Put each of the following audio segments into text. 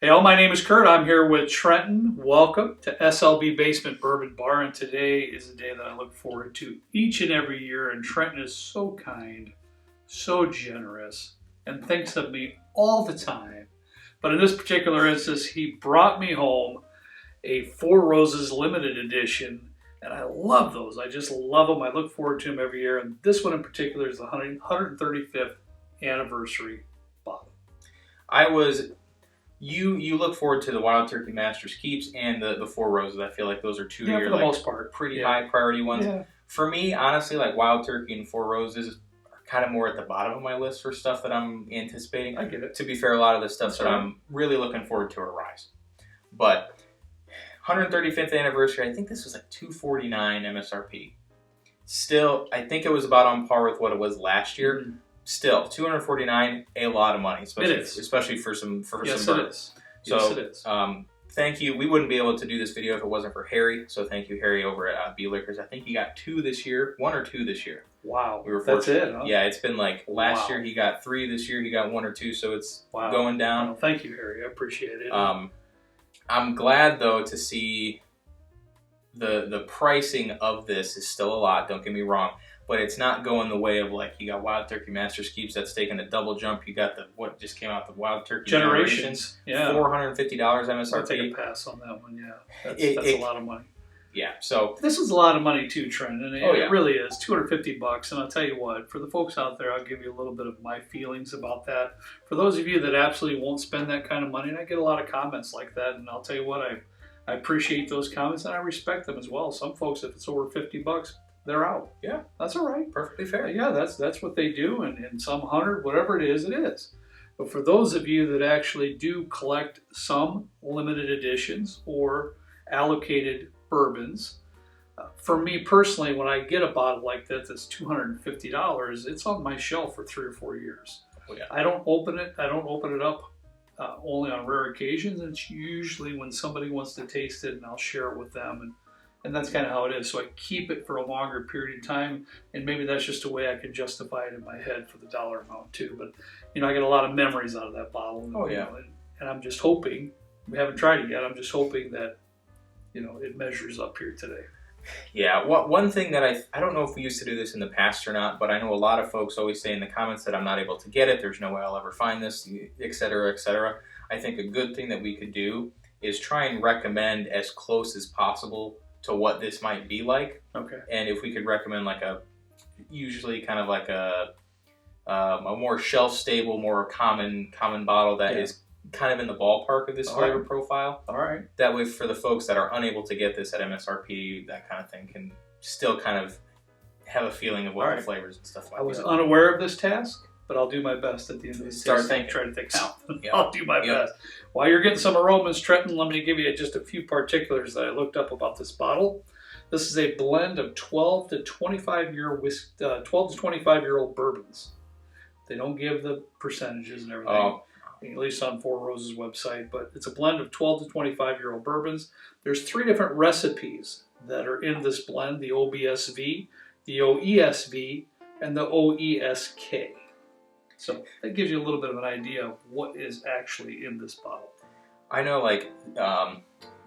Hey all, my name is Kurt. I'm here with Trenton. Welcome to SLB Basement Bourbon Bar, and today is a day that I look forward to each and every year, and Trenton is so kind, so generous, and thinks of me all the time. But in this particular instance, he brought me home a Four Roses limited edition, and I love those. I just love them. I look forward to them every year, and this one in particular is the 135th anniversary bottle. You look forward to the Wild Turkey Master's Keeps and the Four Roses. I feel like those are two of your, for the most part, pretty high priority ones. Yeah. For me, honestly, like Wild Turkey and Four Roses are kind of more at the bottom of my list for stuff that I'm anticipating. I get it. To be fair, a lot of the stuff that I'm really looking forward to arrives. But 135th anniversary, I think this was like $249 MSRP. Still, I think it was about on par with what it was last year. Mm-hmm. Still, $249, a lot of money, especially for some bourbon. It is. So, yes, it is. Thank you. We wouldn't be able to do this video if it wasn't for Harry. So thank you, Harry, over at B Liquors. I think he got 2 this year, 1 or 2 this year. Wow, that's it, huh? Yeah, it's been like last year he got 3, this year he got 1 or 2, so it's going down. Well, thank you, Harry. I appreciate it. I'm glad though to see the pricing of this is still a lot. Don't get me wrong. But it's not going the way of, like, you got Wild Turkey Master's Keeps that's taking a double jump. You got what just came out, the Wild Turkey Generations. Yeah. $450 MSRP. I'll take a pass on that one, yeah. That's a lot of money. Yeah, so. This is a lot of money too, Trent, and it really is. $250, and I'll tell you what, for the folks out there, I'll give you a little bit of my feelings about that. For those of you that absolutely won't spend that kind of money, and I get a lot of comments like that, and I'll tell you what, I appreciate those comments, and I respect them as well. Some folks, if it's over $50, they're out. Yeah, that's all right. Perfectly fair. Yeah, that's what they do, and some 100, whatever it is, it is. But for those of you that actually do collect some limited editions or allocated bourbons, for me personally, when I get a bottle like that that's $250, it's on my shelf for 3 or 4 years. Oh, yeah. I don't open it up only on rare occasions. It's usually when somebody wants to taste it, and I'll share it with them, and that's kind of how it is. So I keep it for a longer period of time, and maybe that's just a way I can justify it in my head for the dollar amount too. But, I get a lot of memories out of that bottle. And I'm just hoping, we haven't tried it yet, I'm just hoping that, it measures up here today. Yeah, one thing that I don't know if we used to do this in the past or not, but I know a lot of folks always say in the comments that I'm not able to get it, there's no way I'll ever find this, etc., etc. I think a good thing that we could do is try and recommend as close as possible to what this might be like. Okay. And if we could recommend usually kind of like a more shelf stable, more common bottle that is kind of in the ballpark of this flavor profile. All right. That way for the folks that are unable to get this at MSRP, that kind of thing can still kind of have a feeling of what the flavors and stuff like that. I was unaware of this task, but I'll do my best at the end of this. Start thinking. Try to think out. I'll do my best. While you're getting some aromas, Trenton, let me give you just a few particulars that I looked up about this bottle. This is a blend of 12 to 25-year-old bourbons. They don't give the percentages and everything, at least on Four Roses website, but it's a blend of 12 to 25-year-old bourbons. There's 3 different recipes that are in this blend: the OBSV, the OESV, and the OESK. So that gives you a little bit of an idea of what is actually in this bottle. I know, like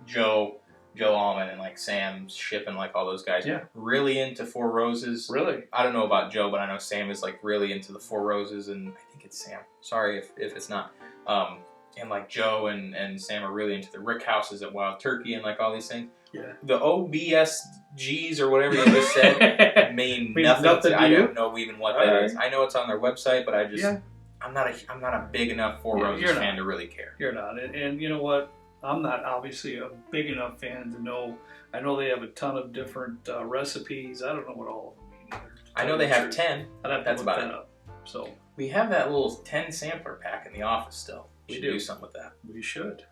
Joe Allman and Sam Shipp and all those guys, really into Four Roses. Really? I don't know about Joe, but I know Sam is really into the Four Roses, and I think it's Sam. Sorry if it's not. And Joe and Sam are really into the Rick Houses at Wild Turkey and all these things. Yeah. The OBSGs or whatever you just said mean nothing. I don't know even what that is. I know it's on their website, but I'm not a big enough Four Roses fan to really care. You're not, and you know what? I'm not obviously a big enough fan to know. I know they have a ton of different recipes. I don't know what all of them mean either. I know they have 10. I'd have to look that up. So we have that little 10 sampler pack in the office still. We should do something with that. We should.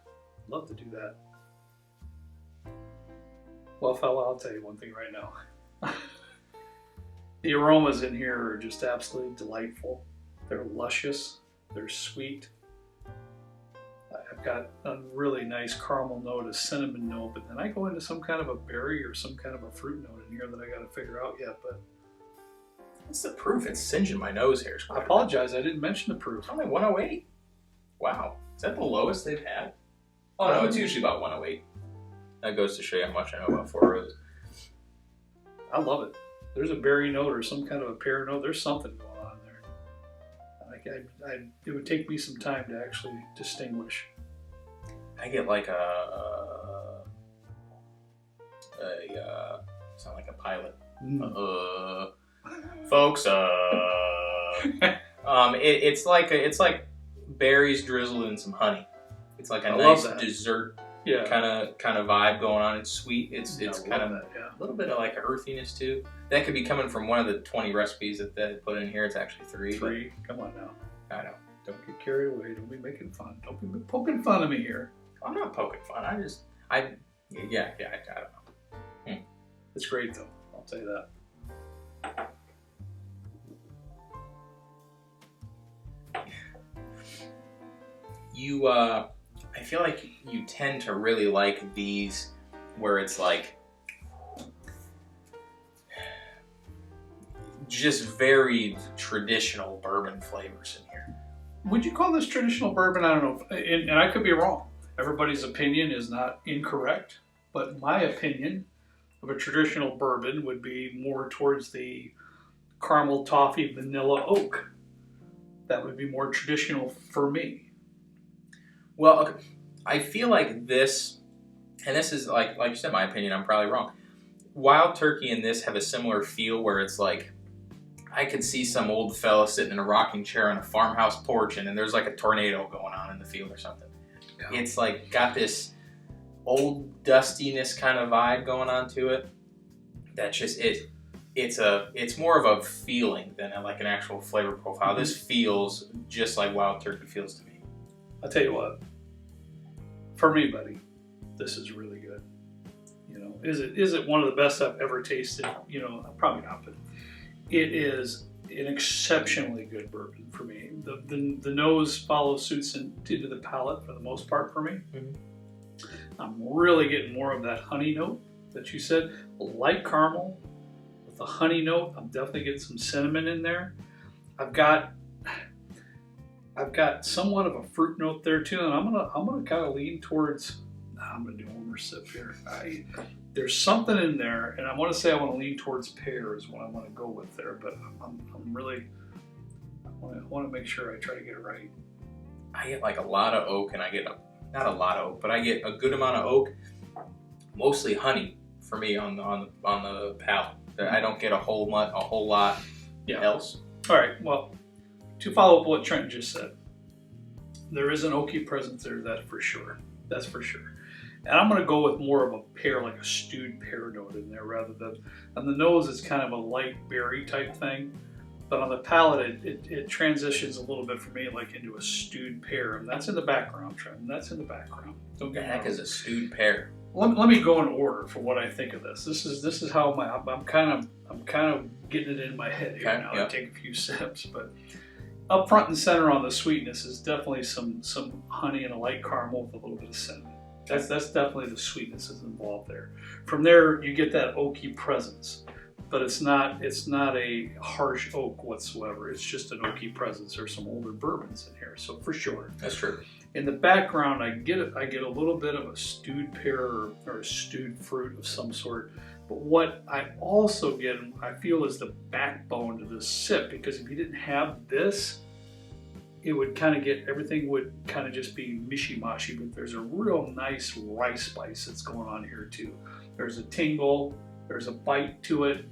Love to do that. Well, fella, I'll tell you one thing right now. The aromas in here are just absolutely delightful. They're luscious. They're sweet. I've got a really nice caramel note, a cinnamon note, but then I go into some kind of a berry or some kind of a fruit note in here that I got to figure out yet. But what's the proof? It's singeing my nose hairs. I apologize. I didn't mention the proof. It's only 108. Wow. Is that the lowest they've had? Oh no, it's usually about 108. That goes to show you how much I know about Four Roses. I love it. There's a berry note or some kind of a pear note. There's something going on there. It would take me some time to actually distinguish. I get like sound like a pilot. Folks, it's like berries drizzled in some honey. It's like a nice dessert kind of vibe going on. It's sweet. It's kind of a little bit of like earthiness too. That could be coming from one of the 20 recipes that they put in here. It's actually 3. 3. Come on now. I know. Don't get carried away. Don't be making fun. Don't be poking fun of me here. I'm not poking fun. I don't know. It's great though. I'll tell you that. I feel like you tend to really like these where it's like just very traditional bourbon flavors in here. Would you call this traditional bourbon? I don't know, and I could be wrong. Everybody's opinion is not incorrect, but my opinion of a traditional bourbon would be more towards the caramel, toffee, vanilla, oak. That would be more traditional for me. Well, okay. I feel like this, and this is like you said, my opinion, I'm probably wrong. Wild Turkey and this have a similar feel where it's like, I could see some old fella sitting in a rocking chair on a farmhouse porch and then there's like a tornado going on in the field or something. Yeah. It's like got this old dustiness kind of vibe going on to it. That's just it. It's more of a feeling than like an actual flavor profile. Mm-hmm. This feels just like Wild Turkey feels to me. I'll tell you what, for me, buddy, this is really good. You know, is it one of the best I've ever tasted? You know, probably not, but it is an exceptionally good bourbon for me. The nose follows suits into the palate for the most part for me. Mm-hmm. I'm really getting more of that honey note that you said, light caramel with the honey note. I'm definitely getting some cinnamon in there. I've got somewhat of a fruit note there too, and I'm gonna kind of lean towards. I'm gonna do one more sip here. There's something in there, and I want to say I want to lean towards pear is what I want to go with there. But I'm really I want to make sure I try to get it right. I get like a lot of oak, and I get not a lot of oak, but I get a good amount of oak, mostly honey for me on the palate. I don't get a whole lot else. All right, well. To follow up what Trent just said, there is an oaky presence there, that's for sure. That's for sure. And I'm going to go with more of a pear, like a stewed pear note in there rather than, on the nose it's kind of a light berry type thing, but on the palate it transitions a little bit for me like into a stewed pear, and that's in the background, Trent. That's in the background. Don't get the heck is a stewed pear? Let me go in order for what I think of this. This is how I'm kind of getting it in my head here now. Yep. I take a few sips, but. Up front and center on the sweetness is definitely some honey and a light caramel with a little bit of cinnamon. That's definitely the sweetness is involved there. From there, you get that oaky presence, but it's not a harsh oak whatsoever. It's just an oaky presence. There's some older bourbons in here, so for sure. That's true. In the background, I get a little bit of a stewed pear or a stewed fruit of some sort. But what I also get, I feel, is the backbone to this sip, because if you didn't have this, it would kind of everything would kind of just be mishy-mashy, but there's a real nice rice spice that's going on here too. There's a tingle, there's a bite to it,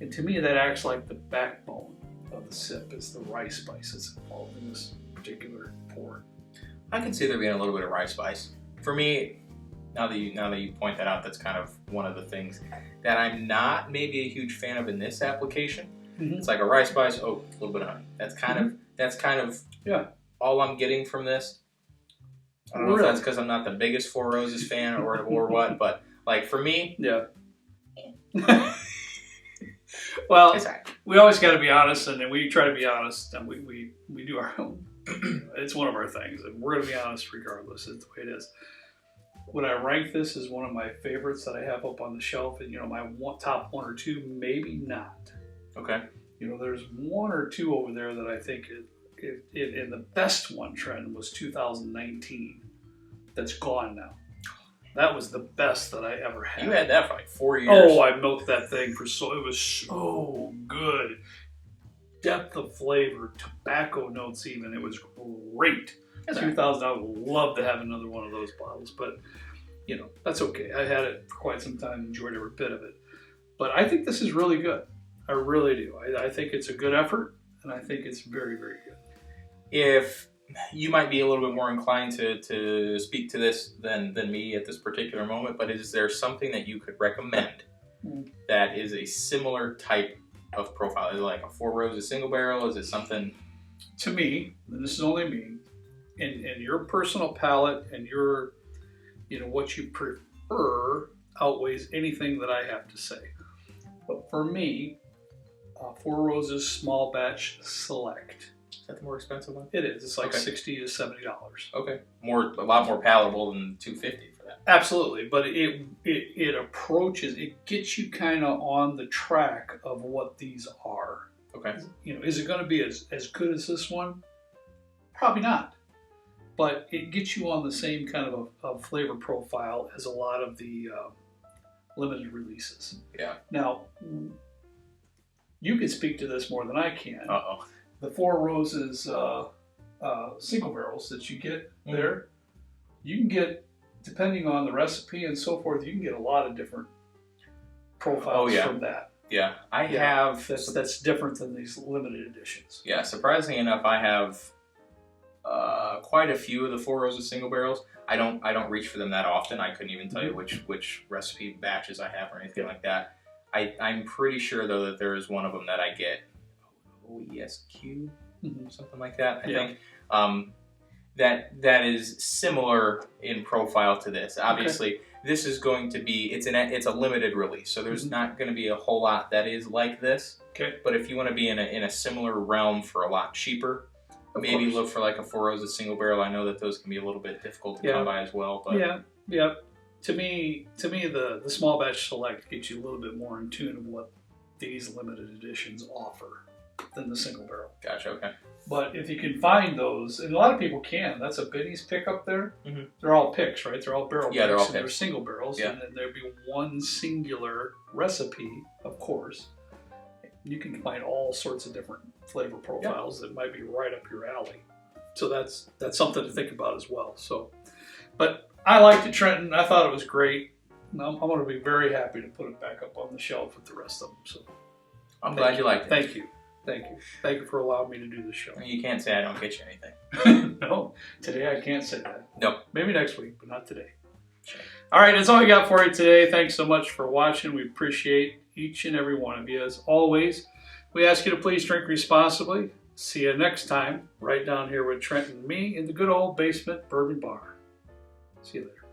and to me that acts like the backbone of the sip is the rice spice that's involved in this particular pour. I can see there being a little bit of rice spice. For me, now that you point that out, that's kind of one of the things that I'm not maybe a huge fan of in this application. Mm-hmm. It's like a rice spice, a little bit of honey. That's kind of all I'm getting from this. I don't know if that's because I'm not the biggest Four Roses fan or what, but like for me, well, we always got to be honest, and we try to be honest, and we do our own. It's one of our things, and we're going to be honest regardless. It's the way it is. Would I rank this as one of my favorites that I have up on the shelf? And my top 1 or 2, maybe not. Okay. There's 1 or 2 over there that I think and the best one, Trent, was 2019. that's gone now. That was the best that I ever had. You had that for like 4 years. Oh, I milked that thing for it was so good. Depth of flavor, tobacco notes even. It was great. $2,000. I would love to have another one of those bottles, but you know, that's okay. I had it for quite some time, enjoyed every bit of it. But I think this is really good. I really do. I think it's a good effort, and I think it's very, very good. If you might be a little bit more inclined to speak to this than me at this particular moment, but is there something that you could recommend that is a similar type of profile? Is it like a Four Roses single barrel? Is it something? To me, and this is only me, and your personal palate and your, you know, what you prefer outweighs anything that I have to say. But for me, Four Roses Small Batch Select. Is that the more expensive one? It is. It's like okay. $60 to $70. Okay, a lot more palatable than $250 for that. Absolutely, but it approaches, it gets you kind of on the track of what these are. Okay. You know, is it going to be as good as this one? Probably not. But it gets you on the same kind of a flavor profile as a lot of the limited releases. Yeah. Now, you can speak to this more than I can. Uh-oh. The Four Roses single barrels that you get there, you can get, depending on the recipe and so forth, you can get a lot of different profiles from that. Yeah, I have. That's different than these limited editions. Yeah, surprisingly enough, I have quite a few of the Four Roses single barrels. I don't reach for them that often. I couldn't even tell you which recipe batches I have or anything like that. I'm pretty sure though that there is one of them that I get OESQ, something like that. I think that is similar in profile to this. Obviously, this is going to be it's a limited release, so there's not going to be a whole lot that is like this. Okay. But if you want to be in a similar realm for a lot cheaper, maybe look for like a Four Roses single barrel. I know that those can be a little bit difficult to come by as well. But yeah. To me, the small batch select gets you a little bit more in tune of what these limited editions offer than the single barrel. Gotcha. Okay. But if you can find those, and a lot of people can, that's a Benny's pick up there. They're all picks, right? They're all barrel picks. They're all and they're single barrels, and then there'd be one singular recipe, of course. You can find all sorts of different flavor profiles that might be right up your alley. So that's something to think about as well. So, but I liked it, Trenton. I thought it was great. I'm going to be very happy to put it back up on the shelf with the rest of them. So I'm glad you liked it. Thank you. Thank you for allowing me to do this show. You can't say I don't get you anything. No, today I can't say that. No. Maybe next week, but not today. Sure. All right, that's all we got for you today. Thanks so much for watching. We appreciate each and every one of you. As always, we ask you to please drink responsibly. See you next time, right down here with Trent and me in the good old basement bourbon bar. See you later.